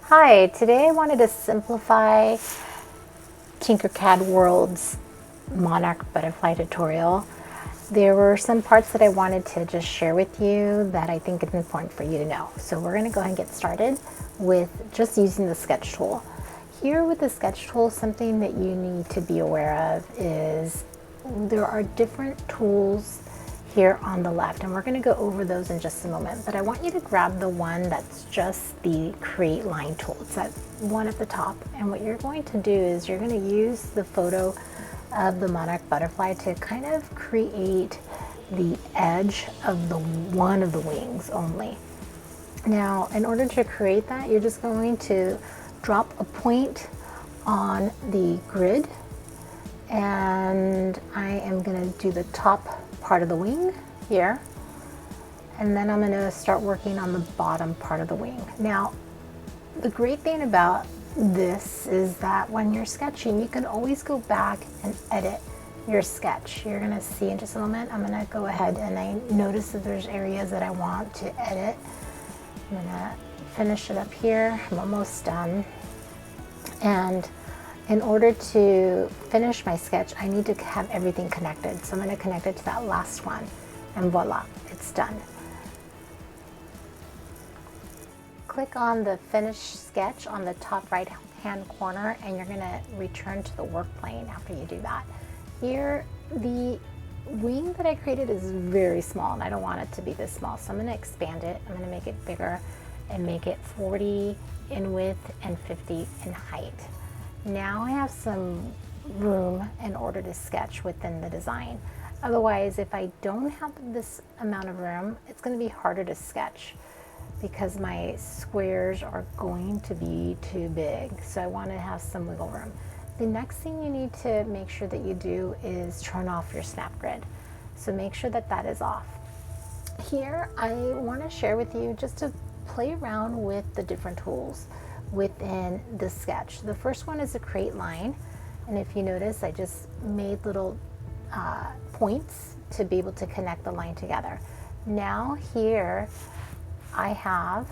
Hi, today I wanted to simplify TinkerCAD World's Monarch butterfly tutorial. There were some parts that I wanted to just share with you that I think is important for you to know. So we're going to go ahead and get started with just using the sketch tool. Here with the sketch tool, something that you need to be aware of is there are different tools here on the left, and we're going to go over those in just a moment, but I want you to grab the one that's just the create line tool. It's that one at the top, and what you're going to do is you're going to use the photo of the monarch butterfly to kind of create the edge of the one of the wings only. Now, in order to create that, you're just going to drop a point on the grid, and I am going to do the top part of the wing here, and then I'm going to start working on the bottom part of the wing. Now, the great thing about this is that when you're sketching, you can always go back and edit your sketch. You're going to see in just a moment, I'm going to go ahead and I notice that there's areas that I want to edit. I'm going to finish it up here. I'm almost done. And in order to finish my sketch, I need to have everything connected. So I'm going to connect it to that last one, and voila, it's done. Click on the finished sketch on the top right hand corner, and you're going to return to the work plane after you do that. Here, the wing that I created is very small, and I don't want it to be this small, so I'm going to expand it. I'm going to make it bigger and make it 40 in width and 50 in height. Now I have some room in order to sketch within the design. Otherwise, if I don't have this amount of room, it's going to be harder to sketch because my squares are going to be too big. So I want to have some wiggle room. The next thing you need to make sure that you do is turn off your snap grid. So make sure that that is off. Here, I want to share with you just to play around with the different tools within the sketch. The first one is a create line, and if you notice, I just made little points to be able to connect the line together. Now here I have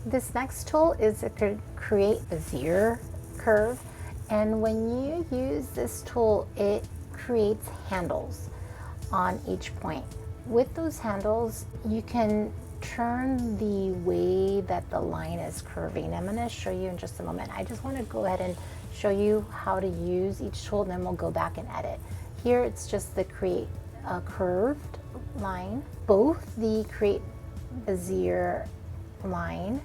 this next tool is to create Bezier curve, and when you use this tool, it creates handles on each point. With those handles, you can turn the way that the line is curving. I'm going to show you in just a moment. I just want to go ahead and show you how to use each tool, and then we'll go back and edit. Here it's just the create a curved line. Both the create Bezier line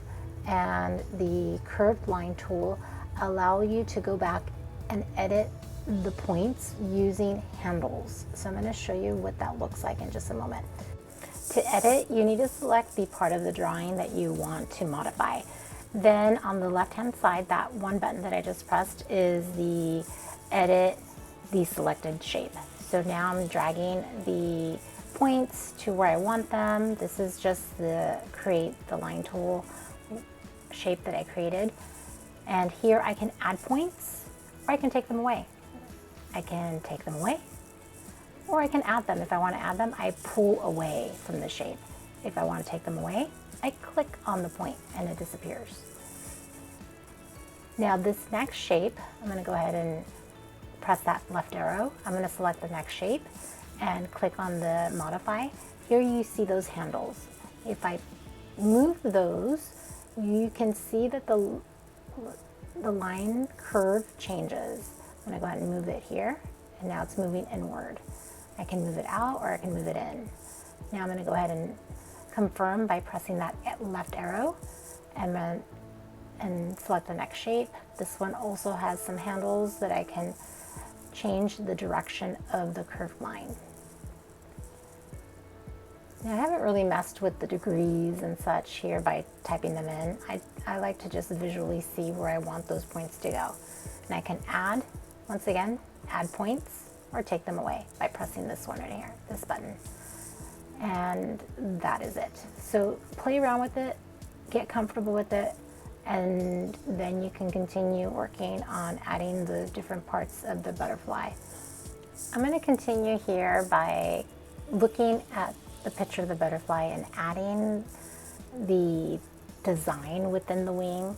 and the curved line tool allow you to go back and edit the points using handles. So I'm going to show you what that looks like in just a moment. To edit, you need to select the part of the drawing that you want to modify. Then on the left-hand side, that one button that I just pressed is the edit the selected shape. So now I'm dragging the points to where I want them. This is just the create the line tool shape that I created. And here I can add points, or I can take them away. I can take them away, or I can add them. If I want to add them, I pull away from the shape. If I want to take them away, I click on the point and it disappears. Now this next shape, I'm going to go ahead and press that left arrow. I'm going to select the next shape and click on the modify. Here you see those handles. If I move those, you can see that the line curve changes. I'm going to go ahead and move it here, and now it's moving inward. I can move it out or I can move it in. Now I'm going to go ahead and confirm by pressing that left arrow and select the next shape. This one also has some handles that I can change the direction of the curved line. Now I haven't really messed with the degrees and such here by typing them in. I like to just visually see where I want those points to go. And I can add, once again, add points or take them away by pressing this one right here, this button. And that is it. So play around with it, get comfortable with it, and then you can continue working on adding the different parts of the butterfly. I'm going to continue here by looking at the picture of the butterfly and adding the design within the wing.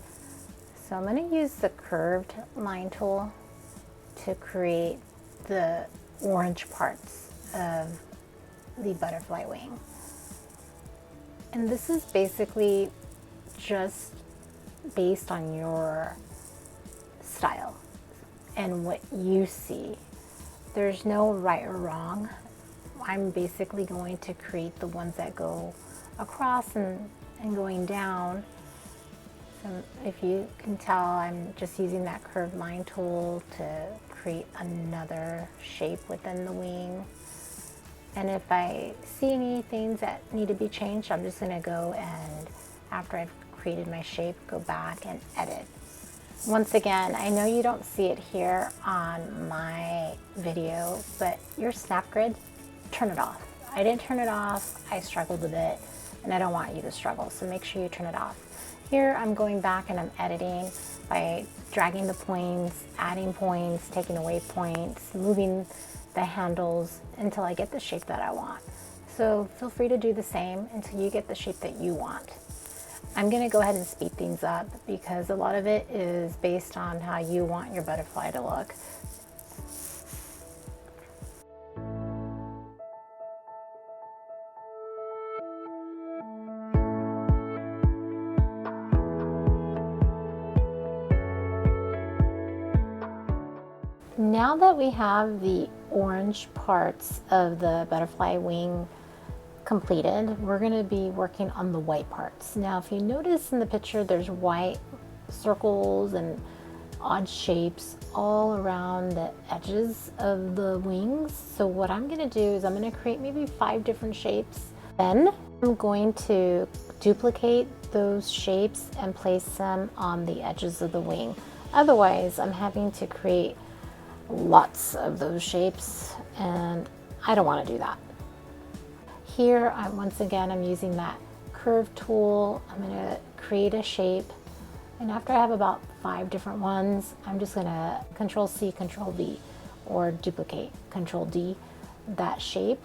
So I'm going to use the curved line tool to create the orange parts of the butterfly wing. And this is basically just based on your style and what you see. There's no right or wrong. I'm basically going to create the ones that go across and going down. So if you can tell, I'm just using that curved line tool to create another shape within the wing. And if I see any things that need to be changed, I'm just gonna go and, after I've created my shape, go back and edit. Once again, I know you don't see it here on my video, but your snap grid, turn it off. I didn't turn it off, I struggled a bit, and I don't want you to struggle, so make sure you turn it off. Here I'm going back and I'm editing by dragging the points, adding points, taking away points, moving the handles until I get the shape that I want. So feel free to do the same until you get the shape that you want. I'm going to go ahead and speed things up because a lot of it is based on how you want your butterfly to look. Now that we have the orange parts of the butterfly wing completed, we're going to be working on the white parts. Now, if you notice in the picture, there's white circles and odd shapes all around the edges of the wings. So what I'm going to do is I'm going to create maybe 5 different shapes. Then I'm going to duplicate those shapes and place them on the edges of the wing. Otherwise, I'm having to create lots of those shapes, and I don't want to do that. Here, once again, I'm using that curve tool. I'm going to create a shape, and after I have about 5 different ones, I'm just going to Control C, Control V, or duplicate, Control D, that shape,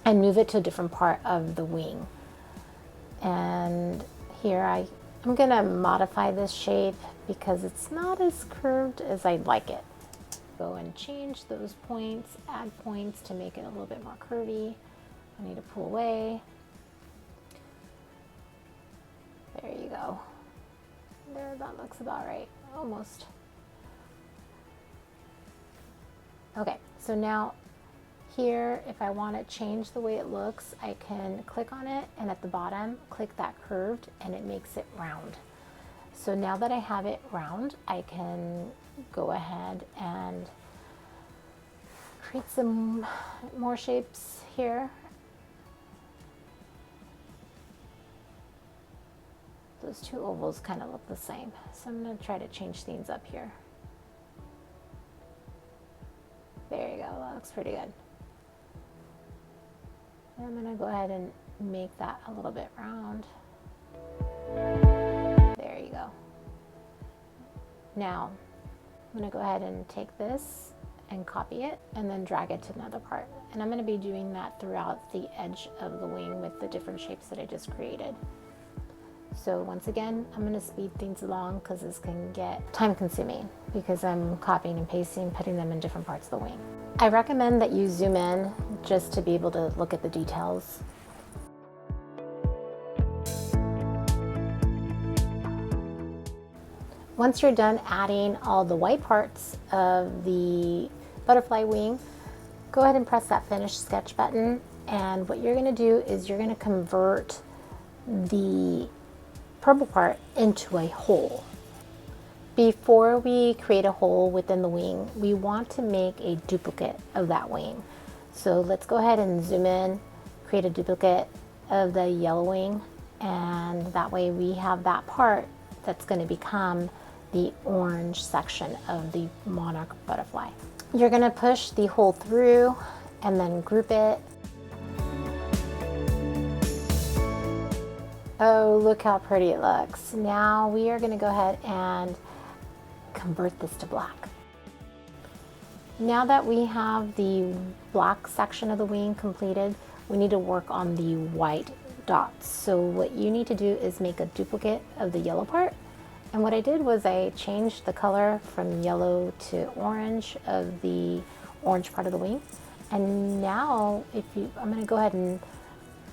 and move it to a different part of the wing. And here I'm going to modify this shape because it's not as curved as I'd like it. Go and change those points, add points to make it a little bit more curvy. I need to pull away. There you go. There, that looks about right, almost. Okay, so now here, if I want to change the way it looks, I can click on it, and at the bottom, click that curved, and it makes it round. So now that I have it round, I can go ahead and create some more shapes here. Those 2 ovals kind of look the same, so I'm going to try to change things up here. There you go, that looks pretty good. And I'm going to go ahead and make that a little bit round. There you go. Now, I'm going to go ahead and take this and copy it and then drag it to another part. And I'm going to be doing that throughout the edge of the wing with the different shapes that I just created. So once again, I'm going to speed things along because this can get time consuming because I'm copying and pasting, putting them in different parts of the wing. I recommend that you zoom in just to be able to look at the details. Once you're done adding all the white parts of the butterfly wing, go ahead and press that Finish Sketch button. And what you're going to do is you're going to convert the purple part into a hole. Before we create a hole within the wing, we want to make a duplicate of that wing. So let's go ahead and zoom in, create a duplicate of the yellow wing, and that way we have that part that's going to become the orange section of the Monarch butterfly. You're going to push the hole through and then group it. Oh, look how pretty it looks. Now we are going to go ahead and convert this to black. Now that we have the black section of the wing completed, we need to work on the white dots. So what you need to do is make a duplicate of the yellow part. And what I did was I changed the color from yellow to orange of the orange part of the wing. And now I'm going to go ahead and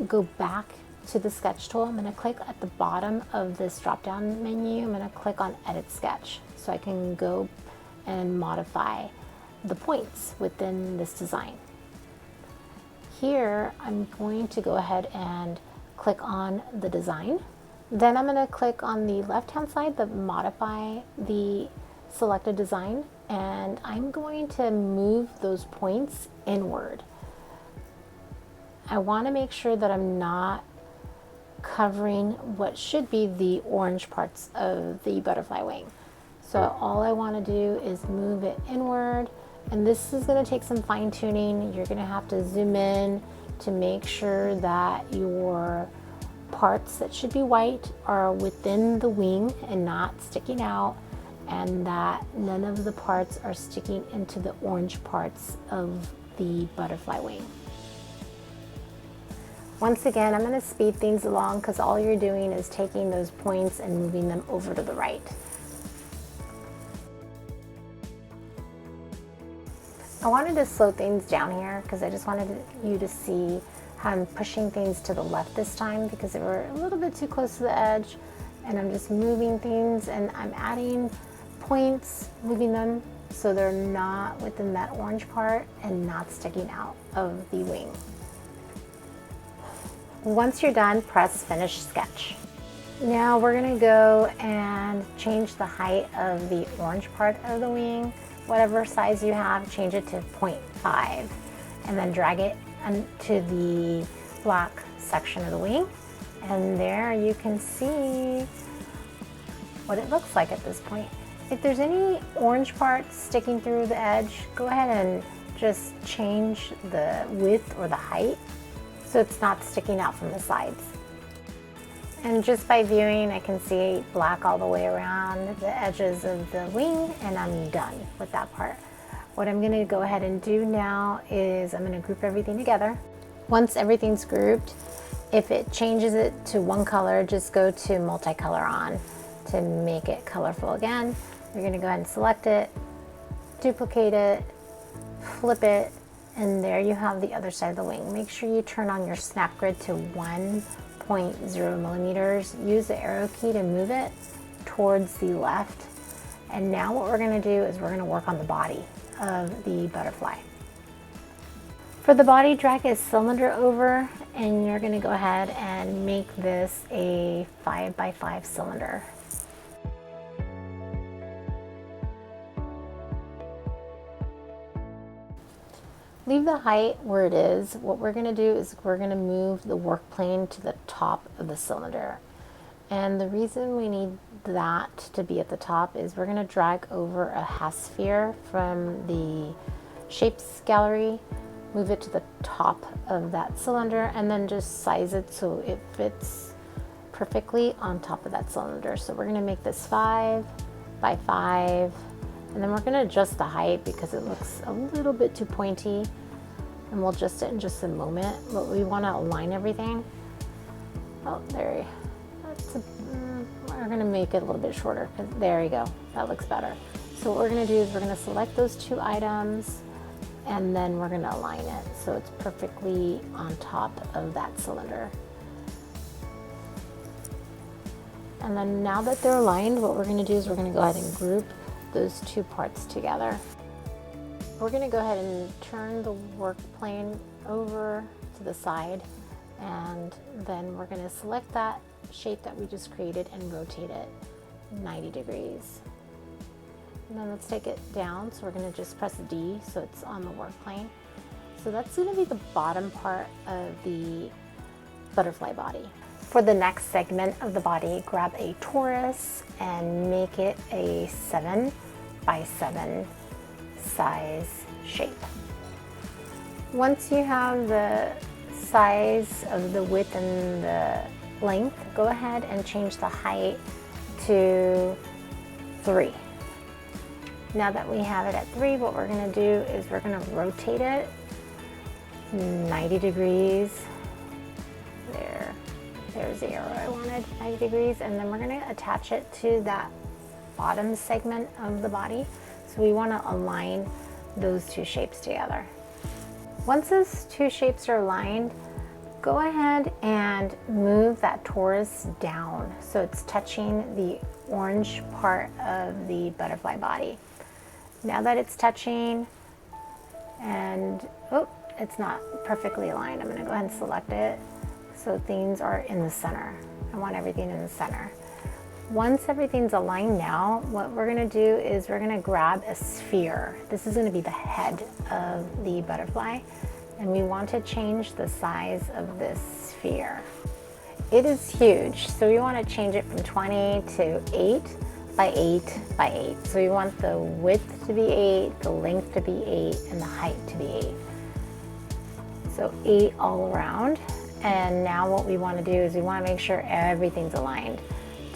go back to the sketch tool. I'm going to click at the bottom of this drop down menu. I'm going to click on edit sketch so I can go and modify the points within this design. Here I'm going to go ahead and click on the design. Then I'm going to click on the left hand side, the modify the selected design, and I'm going to move those points inward. I want to make sure that I'm not covering what should be the orange parts of the butterfly wing. So all I want to do is move it inward, and this is going to take some fine tuning. You're going to have to zoom in to make sure that your parts that should be white are within the wing and not sticking out, and that none of the parts are sticking into the orange parts of the butterfly wing. Once again, I'm going to speed things along because all you're doing is taking those points and moving them over to the right. I wanted to slow things down here because I just wanted you to see how I'm pushing things to the left this time because they were a little bit too close to the edge, and I'm just moving things and I'm adding points, moving them so they're not within that orange part and not sticking out of the wing. Once you're done, press finish sketch. Now we're going to go and change the height of the orange part of the wing. Whatever size you have, change it to 0.5 and then drag it onto the black section of the wing. And there you can see what it looks like at this point. If there's any orange parts sticking through the edge, go ahead and just change the width or the height so it's not sticking out from the sides. And just by viewing, I can see black all the way around the edges of the wing, and I'm done with that part. What I'm going to go ahead and do now is I'm going to group everything together. Once everything's grouped, if it changes it to one color, just go to multicolor on to make it colorful again. You're going to go ahead and select it, duplicate it, flip it, and there you have the other side of the wing. Make sure you turn on your snap grid to 1.0 millimeters. Use the arrow key to move it towards the left. And now what we're going to do is we're going to work on the body of the butterfly. For the body, drag a cylinder over, and you're going to go ahead and make this a 5x5 cylinder. Leave the height where it is. What we're going to do is we're going to move the work plane to the top of the cylinder. And the reason we need that to be at the top is we're going to drag over a half sphere from the shapes gallery, move it to the top of that cylinder, and then just size it so it fits perfectly on top of that cylinder. So we're going to make this 5 by 5. And then we're going to adjust the height because it looks a little bit too pointy, and we'll adjust it in just a moment. But we want to align everything. Oh, there. We're going to make it a little bit shorter. There you go. That looks better. So what we're going to do is we're going to select those two items, and then we're going to align it so it's perfectly on top of that cylinder. And then now that they're aligned, what we're going to do is we're going to go ahead and group those two parts together. We're going to go ahead and turn the work plane over to the side, and then we're going to select that shape that we just created and rotate it 90 degrees. And then let's take it down, so we're going to just press D so it's on the work plane. So that's going to be the bottom part of the butterfly body. For the next segment of the body, grab a torus and make it a 7 by 7 size shape. Once you have the size of the width and the length, go ahead and change the height to 3. Now that we have it at 3, what we're going to do is we're going to rotate it 90 degrees. There. 1.00 I wanted, 90 degrees, and then we're gonna attach it to that bottom segment of the body. So we wanna align those two shapes together. Once those two shapes are aligned, go ahead and move that torus down so it's touching the orange part of the butterfly body. Now that it's touching and, oh, it's not perfectly aligned, I'm gonna go ahead and select it so things are in the center. I want everything in the center. Once everything's aligned now, what we're gonna do is we're gonna grab a sphere. This is gonna be the head of the butterfly, and we want to change the size of this sphere. It is huge, so we wanna change it from 20 to 8 by 8 by 8. So we want the width to be 8, the length to be 8, and the height to be 8. So 8 all around. And now what we want to do is we want to make sure everything's aligned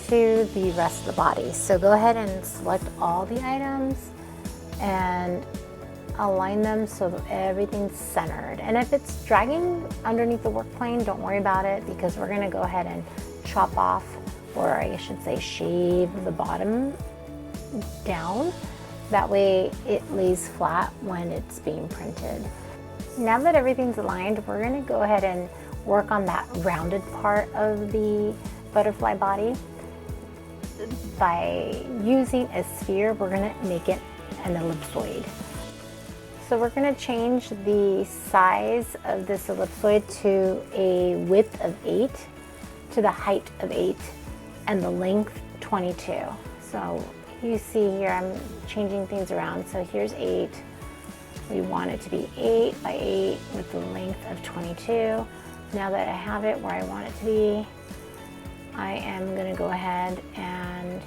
to the rest of the body. So go ahead and select all the items and align them so that everything's centered. And if it's dragging underneath the work plane, don't worry about it, because we're going to go ahead and chop off, or I should say shave the bottom down. That way it lays flat when it's being printed. Now that everything's aligned, we're going to go ahead and work on that rounded part of the butterfly body. By using a sphere, we're going to make it an ellipsoid. So we're going to change the size of this ellipsoid to a width of 8, to the height of 8, and the length 22. So you see here I'm changing things around. So here's 8. We want it to be 8 by 8 with the length of 22. Now that I have it where I want it to be, I am going to go ahead and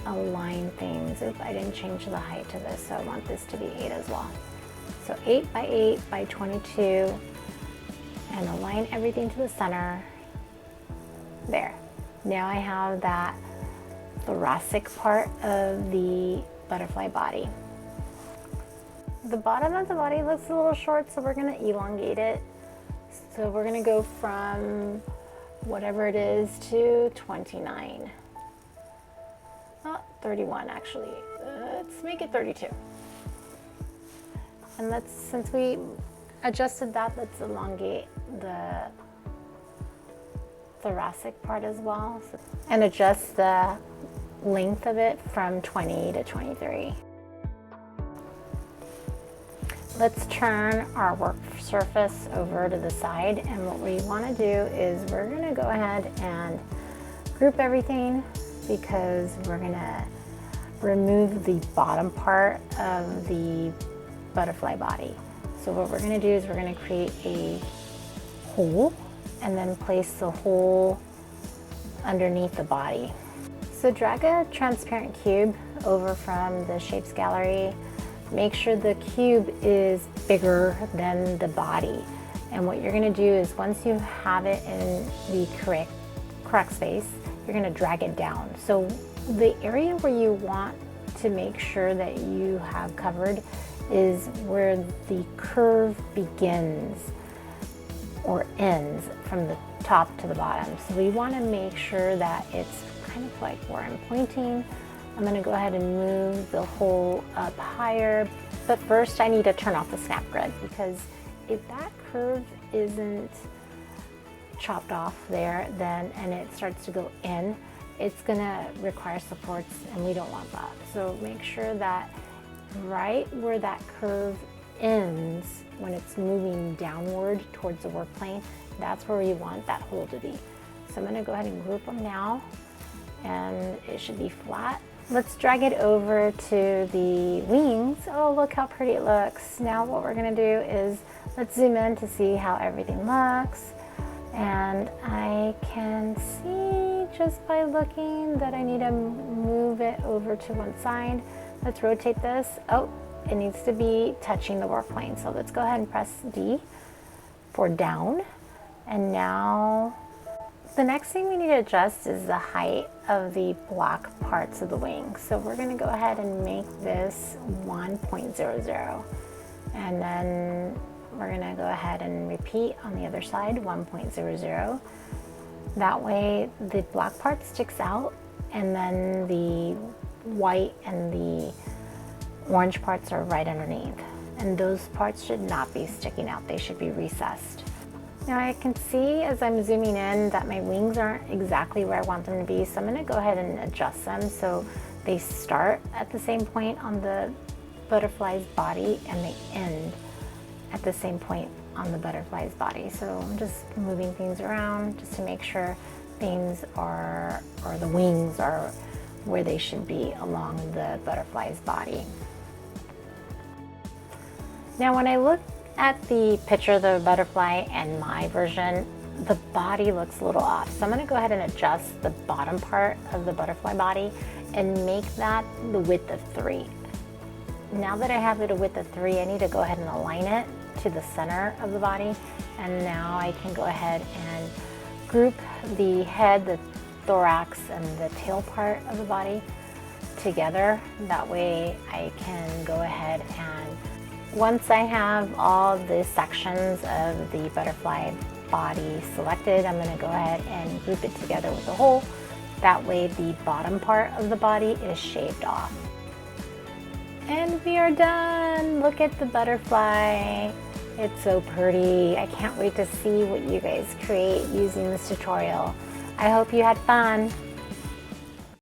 align things. Oops, I didn't change the height to this, so I want this to be 8 as well. So 8 by 8 by 22, and align everything to the center. There. Now I have that thoracic part of the butterfly body. The bottom of the body looks a little short, so we're going to elongate it. So we're going to go from whatever it is to 29. 31 actually. Let's make it 32. And since we adjusted that, let's elongate the thoracic part as well, and adjust the length of it from 20 to 23. Let's turn our work surface over to the side, and what we want to do is we're going to go ahead and group everything, because we're going to remove the bottom part of the butterfly body. So what we're going to do is we're going to create a hole and then place the hole underneath the body. So drag a transparent cube over from the shapes gallery. Make sure the cube is bigger than the body. And what you're going to do is, once you have it in the correct space, you're going to drag it down. So the area where you want to make sure that you have covered is where the curve begins or ends from the top to the bottom. So we want to make sure that it's kind of like where I'm pointing. I'm going to go ahead and move the hole up higher, but first I need to turn off the snap grid, because if that curve isn't chopped off there and it starts to go in, it's going to require supports, and we don't want that. So make sure that right where that curve ends, when it's moving downward towards the work plane, that's where you want that hole to be. So I'm going to go ahead and group them now, and it should be flat. Let's drag it over to the wings. Oh, look how pretty it looks. Now what we're going to do is let's zoom in to see how everything looks. And I can see just by looking that I need to move it over to one side. Let's rotate this. Oh, it needs to be touching the work plane. So let's go ahead and press D for down. And now the next thing we need to adjust is the height of the black parts of the wing. So we're going to go ahead and make this 1.00. And then we're going to go ahead and repeat on the other side, 1.00. That way the black part sticks out and then the white and the orange parts are right underneath. And those parts should not be sticking out, they should be recessed. Now I can see as I'm zooming in that my wings aren't exactly where I want them to be, so I'm going to go ahead and adjust them so they start at the same point on the butterfly's body and they end at the same point on the butterfly's body. So I'm just moving things around just to make sure things are, or the wings are where they should be along the butterfly's body. Now when I look at the picture of the butterfly and my version, the body looks a little off. So I'm going to go ahead and adjust the bottom part of the butterfly body and make that the width of 3. Now that I have it a width of 3, I need to go ahead and align it to the center of the body. And now I can go ahead and group the head, the thorax, and the tail part of the body together. That way I can go ahead and once I have all the sections of the butterfly body selected, I'm going to go ahead and group it together with the whole. That way the bottom part of the body is shaved off. And we are done! Look at the butterfly. It's so pretty. I can't wait to see what you guys create using this tutorial. I hope you had fun.